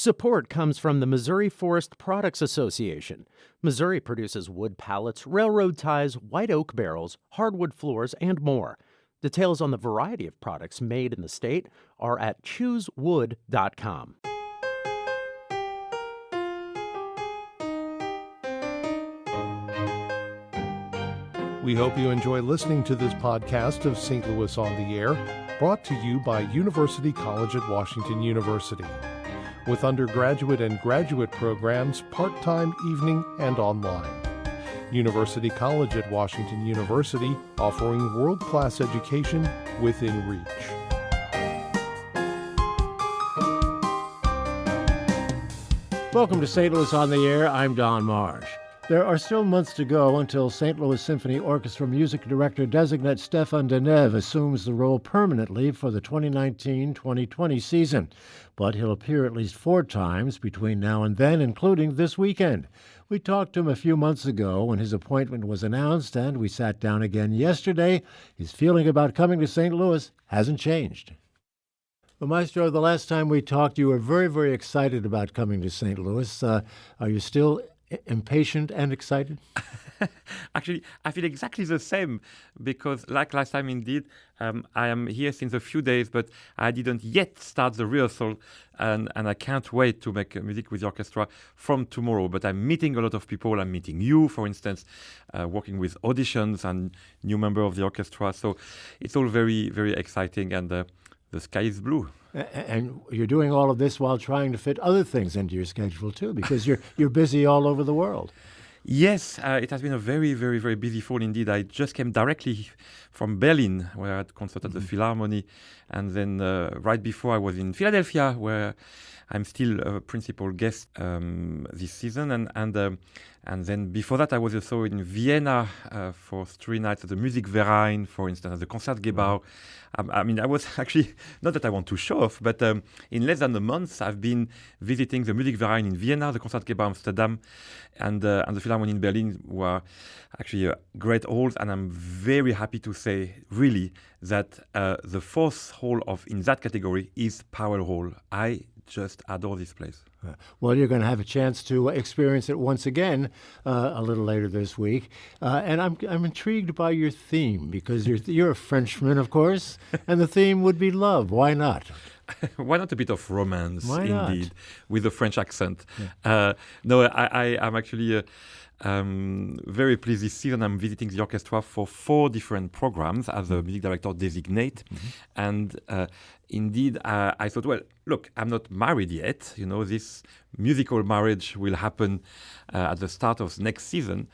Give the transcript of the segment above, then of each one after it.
Support comes from the Missouri Forest Products Association. Missouri produces wood pallets, railroad ties, white oak barrels, hardwood floors, and more. Details on the variety of products made in the state are at choosewood.com. We hope you enjoy listening to this podcast of St. Louis on the Air, brought to you by University College at Washington University, with undergraduate and graduate programs part-time, evening, and online. University College at Washington University, offering world-class education within reach. Welcome to St. Louis on the Air. I'm Don Marsh. There are still months to go until St. Louis Symphony Orchestra Music Director-designate Stéphane Denève assumes the role permanently for the 2019-2020 season. But he'll appear at least 4 times between now and then, including this weekend. We talked to him a few months ago when his appointment was announced, and we sat down again yesterday. His feeling about coming to St. Louis hasn't changed. Well, Maestro, the last time we talked, you were very, very excited about coming to St. Louis. Are you still impatient and excited? Actually, I feel exactly the same because, like last time, indeed, I am here since a few days, but I didn't yet start the rehearsal, and I can't wait to make music with the orchestra from tomorrow. But I'm meeting a lot of people. I'm meeting you, for instance, working with auditions and new member of the orchestra. So it's all very, very exciting, and the sky is blue. And you're doing all of this while trying to fit other things into your schedule, too, because you're busy all over the world. Yes, it has been a very, very, very busy fall indeed. I just came directly from Berlin, where I had a concert at the Philharmonic, and then right before I was in Philadelphia, where I'm still a principal guest this season, and then before that I was also in Vienna for 3 nights at the Musikverein, for instance, at the Concertgebouw. I mean, I was actually, not that I want to show off, but in less than a month I've been visiting the Musikverein in Vienna, the Concertgebouw Amsterdam, and the Philharmonic in Berlin were actually great halls, and I'm very happy to say, really, that the 4th hall in that category is Powell Hall. I just adore this place. Well, you're going to have a chance to experience it once again a little later this week. And I'm intrigued by your theme, because you're a Frenchman, of course, and the theme would be love. Why not? Why not a bit of romance, indeed, with a French accent? Yeah. No, I'm actually very pleased this season. I'm visiting the orchestra for 4 different programs as a music director designate. And indeed, I thought, well, look, I'm not married yet. You know, this musical marriage will happen at the start of next season.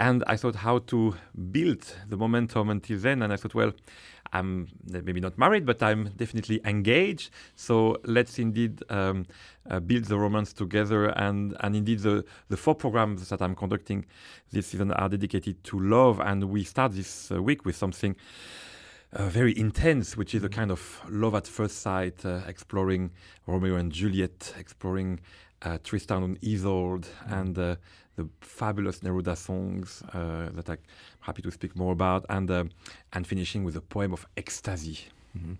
And I thought how to build the momentum until then. And I thought, well, I'm maybe not married, but I'm definitely engaged. So let's indeed build the romance together. And indeed, the 4 programs that I'm conducting this season are dedicated to love. And we start this week with something very intense, which is a kind of love at first sight, exploring Romeo and Juliet, exploring Tristan and Isolde, and the fabulous Neruda songs that I'm happy to speak more about, and finishing with a poem of ecstasy. Mm-hmm.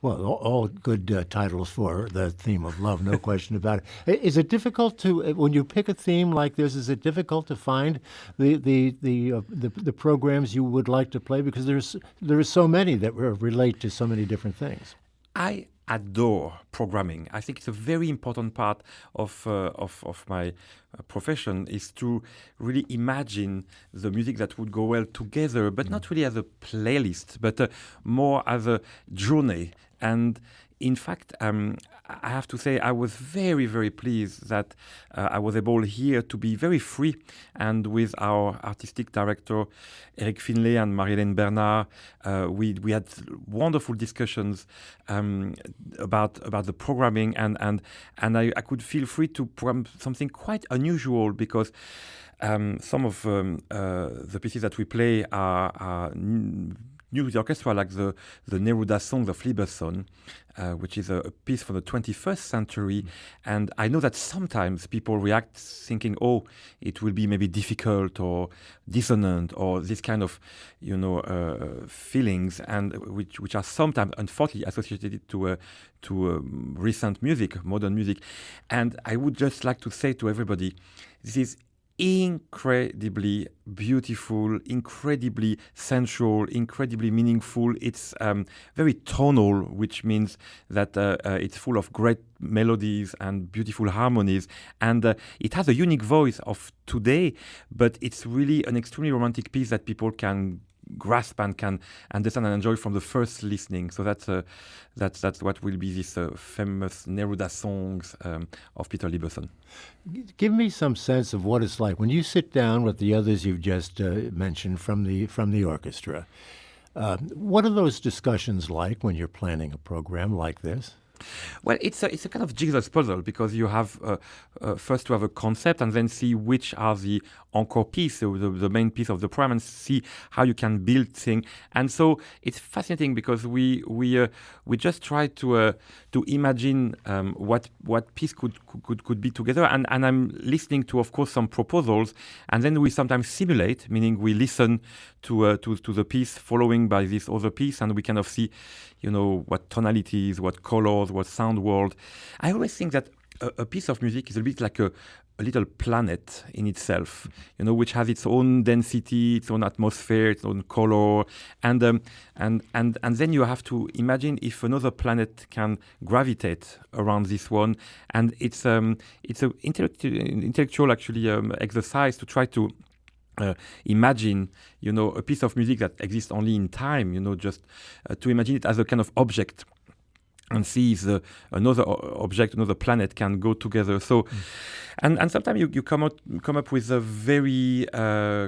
Well, all good titles for the theme of love, no question about it. Is it difficult to, when you pick a theme like this, is it difficult to find the programs you would like to play? Because there are so many that relate to so many different things. I adore programming. I think it's a very important part of my profession, is to really imagine the music that would go well together, but not really as a playlist, but more as a journey. And in fact, I have to say I was very, very pleased that I was able here to be very free, and with our artistic director Eric Finlay and Marie-Hélène Bernard, we had wonderful discussions about the programming, and I could feel free to program something quite unusual, because some of the pieces that we play are new to the orchestra, like the Neruda songs of Lieberson, which is a piece from the 21st century. And I know that sometimes people react thinking, oh, it will be maybe difficult or dissonant or this kind of, feelings, and which are sometimes unfortunately associated to recent music, modern music. And I would just like to say to everybody, this is incredibly beautiful, incredibly sensual, incredibly meaningful. It's very tonal, which means that it's full of great melodies and beautiful harmonies. And it has a unique voice of today, but it's really an extremely romantic piece that people can grasp and can understand and enjoy from the first listening. So that's what will be this famous Neruda songs of Peter Lieberson. Give me some sense of what it's like when you sit down with the others you've just mentioned from the orchestra. What are those discussions like when you're planning a program like this? Well, it's a kind of jigsaw puzzle, because you have first to have a concept and then see which are the encore piece, so the main piece of the program, and see how you can build things. And so it's fascinating because we just try to imagine what piece could be together. And I'm listening to, of course, some proposals, and then we sometimes simulate, meaning we listen to the piece following by this other piece, and we kind of see, what tonalities, what colors, what sound world. I always think that a piece of music is a bit like a little planet in itself, which has its own density, its own atmosphere, its own color, and then you have to imagine if another planet can gravitate around this one, and it's an intellectual actually exercise to try to imagine, a piece of music that exists only in time, just to imagine it as a kind of object and see if another object, another planet can go together. So, and sometimes you come up with a very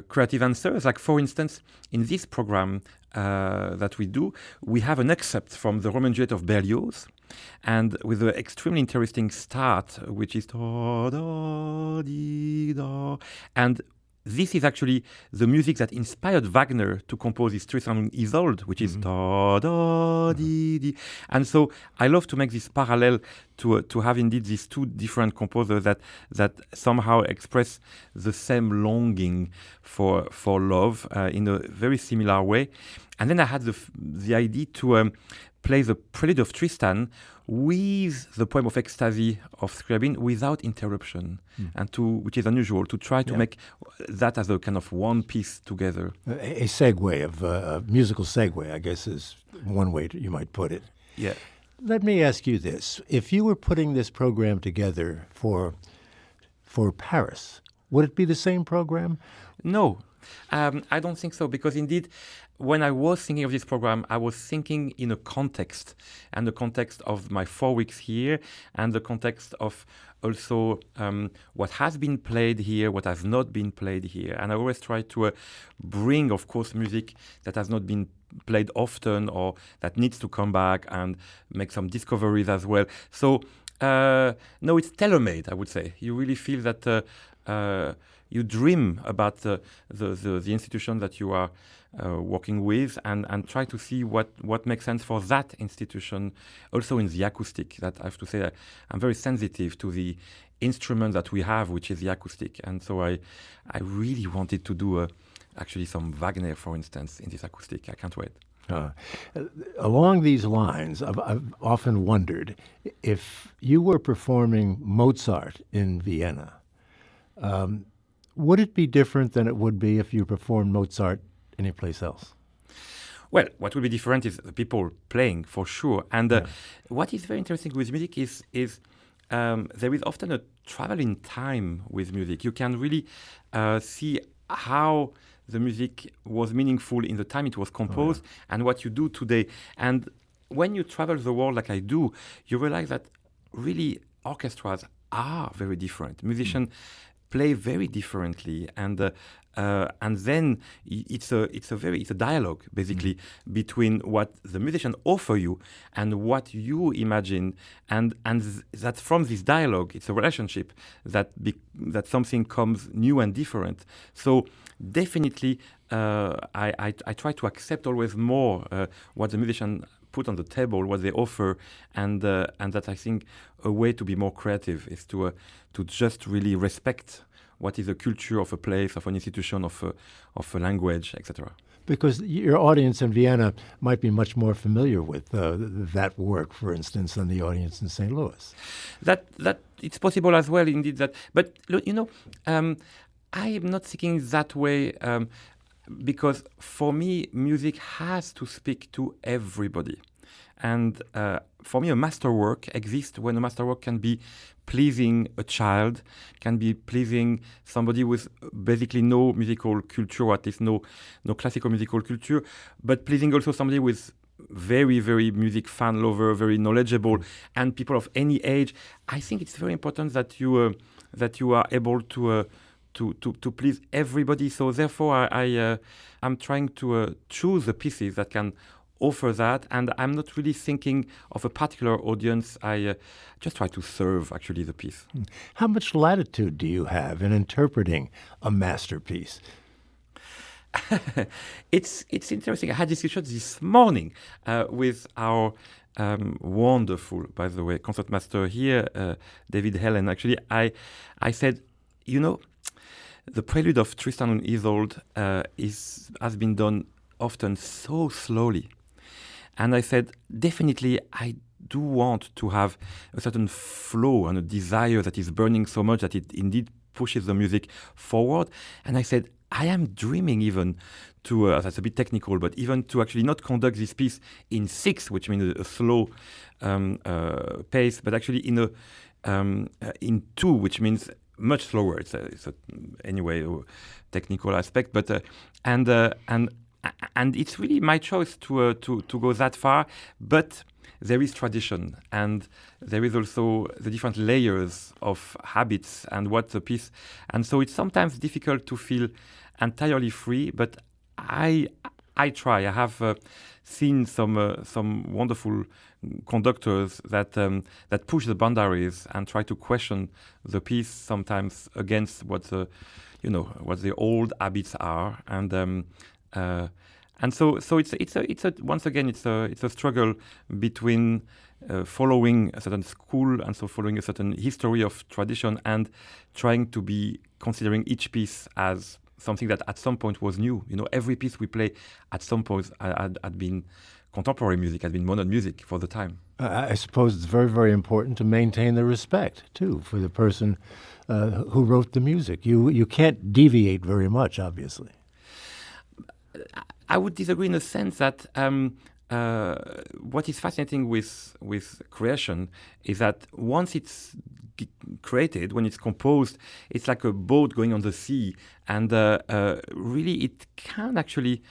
creative answers. Like, for instance, in this program that we do, we have an excerpt from the Roman Juliet of Berlioz, and with an extremely interesting start, which is da da dee da, and this is actually the music that inspired Wagner to compose his Tristan und Isolde, which is da da dee dee. And so I love to make this parallel to have indeed these two different composers that somehow express the same longing for love in a very similar way. And then I had the idea to play the Prelude of Tristan with the poem of Ecstasy of Scriabin without interruption, and which is unusual, to try to make that as a kind of one piece together. A segue a musical segue, I guess, is one way you might put it. Yeah. Let me ask you this: if you were putting this program together for Paris, would it be the same program? No, I don't think so, because indeed, when I was thinking of this program, I was thinking in a context, and the context of my 4 weeks here, and the context of also what has been played here, what has not been played here. And I always try to bring, of course, music that has not been played often or that needs to come back, and make some discoveries as well. So, no, it's tailor-made, I would say. You really feel that you dream about the institution that you are working with, and try to see what makes sense for that institution. Also in the acoustic, that I have to say, I'm very sensitive to the instrument that we have, which is the acoustic. And so I really wanted to do actually some Wagner, for instance, in this acoustic. I can't wait. Along these lines, I've often wondered if you were performing Mozart in Vienna, would it be different than it would be if you performed Mozart anyplace else? Well, what will be different is the people playing, for sure. And what is very interesting with music is there is often a travel in time with music. You can really see how the music was meaningful in the time it was composed and what you do today. And when you travel the world like I do, you realize that really orchestras are very different. Musicians play very differently, and then it's a dialogue basically between what the musician offer you and what you imagine, and that from this dialogue it's a relationship that something comes new and different. So definitely I try to accept always more what the musician put on the table, what they offer, and that I think a way to be more creative is to just really respect what is the culture of a place, of an institution, of a language, etc. Because your audience in Vienna might be much more familiar with that work, for instance, than the audience in St. Louis. That it's possible as well, indeed. But I am not thinking that way because for me, music has to speak to everybody. And for me, a masterwork exists when a masterwork can be pleasing a child, can be pleasing somebody with basically no musical culture, or at least no classical musical culture, but pleasing also somebody with very, very music fan lover, very knowledgeable, and people of any age. I think it's very important that you are able to please everybody. So therefore, I'm trying to choose the pieces that can offer that, and I'm not really thinking of a particular audience. I just try to serve actually the piece. How much latitude do you have in interpreting a masterpiece? It's interesting. I had discussions this morning with our wonderful, by the way, concertmaster here, David Helen. Actually, I said, the prelude of Tristan und Isolde has been done often so slowly. And I said, definitely, I do want to have a certain flow and a desire that is burning so much that it indeed pushes the music forward. And I said, I am dreaming even to, that's a bit technical, but even to actually not conduct this piece in 6, which means a slow pace, but actually in 2, which means much slower. It's anyway a technical aspect, but and it's really my choice to go that far. But there is tradition, and there is also the different layers of habits and what the piece, and so it's sometimes difficult to feel entirely free. But I try. I have seen some wonderful conductors that push the boundaries and try to question the piece sometimes against what the old habits are, and so it's once again it's a struggle between following a certain school and so following a certain history of tradition and trying to be considering each piece as something that at some point was new. Every piece we play at some point had been contemporary music, had been modern music for the time. I suppose it's very, very important to maintain the respect, too, for the person who wrote the music. You can't deviate very much, obviously. I would disagree in the sense that what is fascinating with creation is that once it's created, when it's composed, it's like a boat going on the sea, and really it can actually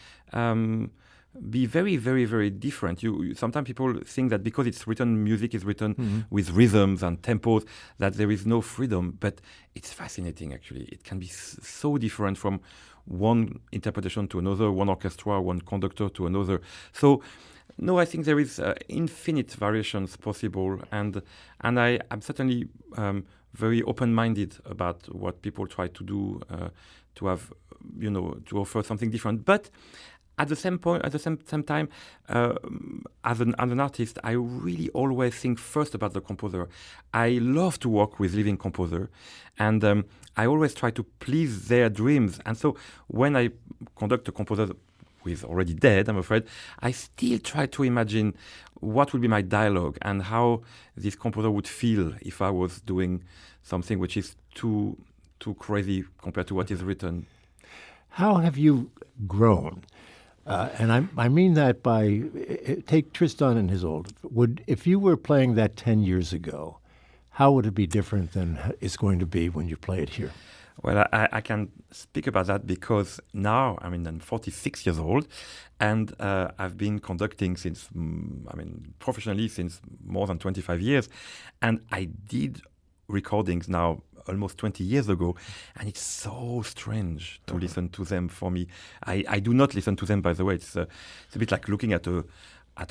be very, very, very different. Sometimes people think that because it's written, music is written with rhythms and tempos, that there is no freedom. But it's fascinating, actually. It can be so different from one interpretation to another, one orchestra, one conductor to another. So, no, I think there is infinite variations possible, and I'm certainly very open-minded about what people try to do to have, to offer something different. But at the same time, as an artist, I really always think first about the composer. I love to work with living composer, and I always try to please their dreams. And so when I conduct a composer who is already dead, I'm afraid, I still try to imagine what would be my dialogue and how this composer would feel if I was doing something which is too crazy compared to what is written. How have you grown? And I mean that by, take Tristan and Isolde. If you were playing that 10 years ago, how would it be different than it's going to be when you play it here? Well, I can speak about that because now, I'm 46 years old, and I've been conducting professionally since more than 25 years, and I did recordings now almost 20 years ago, and it's so strange to listen to them for me. I do not listen to them, by the way. It's a bit like looking at a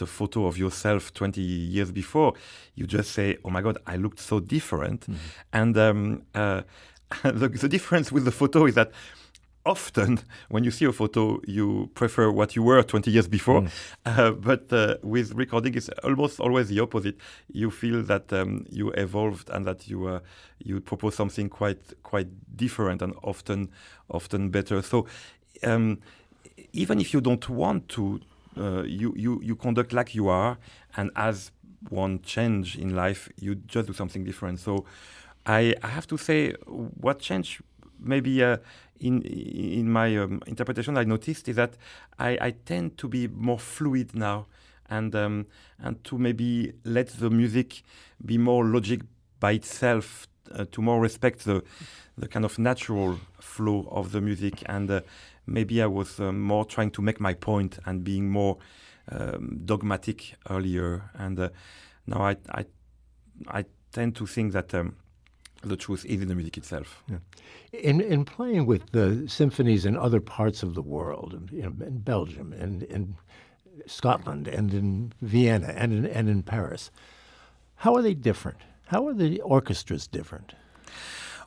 photo of yourself 20 years before. You just say, oh my God, I looked so different. And the difference with the photo is that often, when you see a photo, you prefer what you were 20 years before. But with recording, it's almost always the opposite. You feel that you evolved and that you propose something quite different and often better. So even if you don't want to, you conduct like you are, and as one change in life, you just do something different. So I have to say, what changed maybe in my interpretation I noticed is that I tend to be more fluid now, and to maybe let the music be more logic by itself, to more respect the kind of natural flow of the music, and maybe I was more trying to make my point and being more dogmatic earlier, and now I tend to think that the truth is in the music itself. Yeah. In playing with the symphonies in other parts of the world, in Belgium and in Scotland and in Vienna and in Paris, how are they different? How are the orchestras different?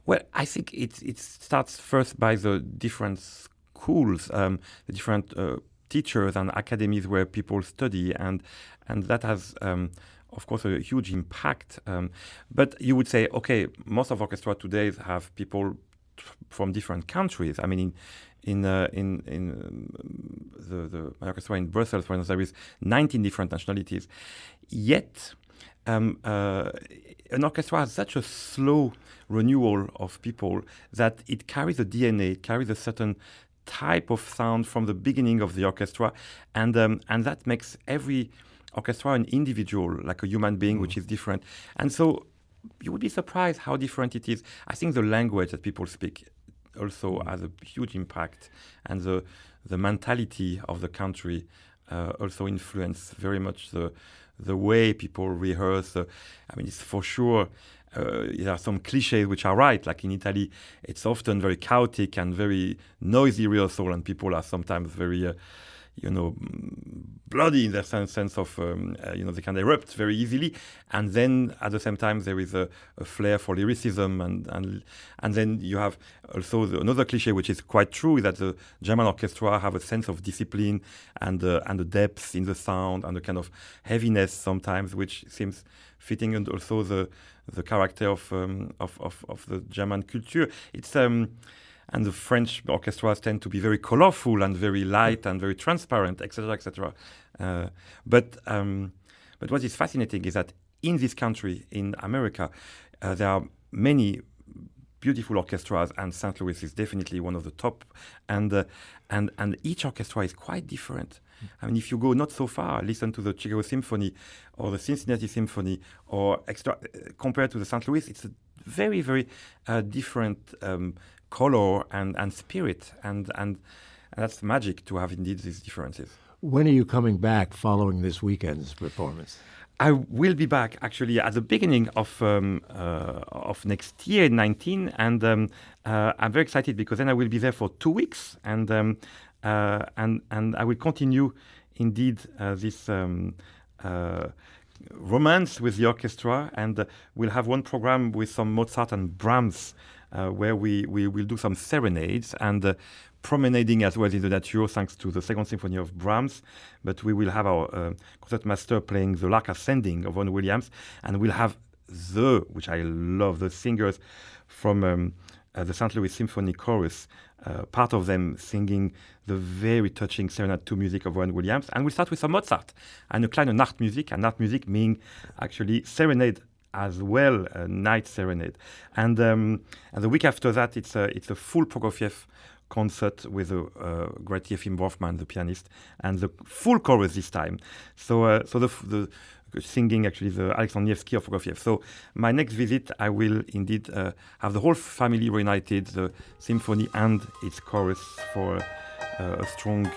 Well, I think it starts first by the different schools, the different teachers and academies where people study, and that has of course a huge impact. But you would say, okay, most of orchestra today have people from different countries. I mean, in the orchestra in Brussels, for instance, there is 19 different nationalities. Yet, an orchestra has such a slow renewal of people that it carries a DNA, it carries a certain type of sound from the beginning of the orchestra, and that makes every orchestra an individual, like a human being, which is different. And so you would be surprised how different it is. I think the language that people speak also has a huge impact, and the mentality of the country also influence very much the way people rehearse. I mean, it's for sure, there are some cliches which are right. Like in Italy, it's often very chaotic and very noisy rehearsal, and people are sometimes very, bloody in their sense of, they can erupt very easily. And then at the same time, there is a flair for lyricism, and then you have also another cliche which is quite true, is that the German orchestra have a sense of discipline and the depth in the sound and the kind of heaviness sometimes, which seems fitting, and also the character of the German culture. It's and the French orchestras tend to be very colorful and very light and very transparent, etc., etc. But what is fascinating is that in this country, in America, there are many beautiful orchestras, and St. Louis is definitely one of the top. And each orchestra is quite different. I mean, if you go not so far, listen to the Chicago Symphony or the Cincinnati Symphony, or compared to the St. Louis, it's a very, very different color and spirit, and that's magic to have indeed these differences. When are you coming back following this weekend's performance? I will be back actually at the beginning of next year, 19, and I'm very excited because then I will be there for 2 weeks, and I will continue indeed this romance with the orchestra, and we'll have one program with some Mozart and Brahms, where we will do some serenades and promenading as well in the nature, thanks to the Second Symphony of Brahms. But we will have our concertmaster playing the Lark Ascending of Vaughan Williams, and we'll have which I love, the singers from the St. Louis Symphony Chorus, part of them singing the very touching Serenade to Music of Vaughan Williams. And we'll start with some Mozart and a kleine Nachtmusik, and Nachtmusik meaning actually serenade as well, a night serenade. And the week after that, it's a full Prokofiev concert with a great Yefim Brofman, the pianist, and the full chorus this time. So the singing actually the Alexander Nevsky of Prokofiev. So my next visit, I will indeed have the whole family reunited, the symphony and its chorus, for a strong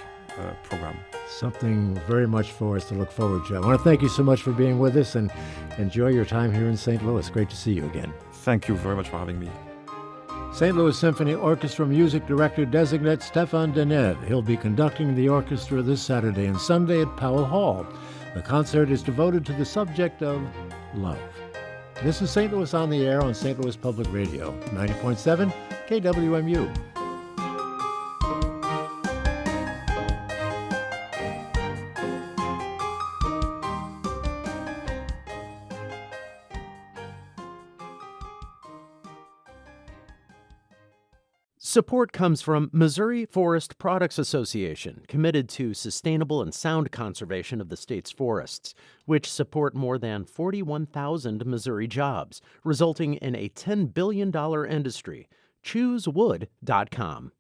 program. Something very much for us to look forward to. I want to thank you so much for being with us, and enjoy your time here in St. Louis. Great to see you again. Thank you very much for having me. St. Louis Symphony Orchestra Music Director Designate Stéphane Denève. He'll be conducting the orchestra this Saturday and Sunday at Powell Hall. The concert is devoted to the subject of love. This is St. Louis on the Air on St. Louis Public Radio, 90.7 KWMU. Support comes from Missouri Forest Products Association, committed to sustainable and sound conservation of the state's forests, which support more than 41,000 Missouri jobs, resulting in a $10 billion industry. ChooseWood.com.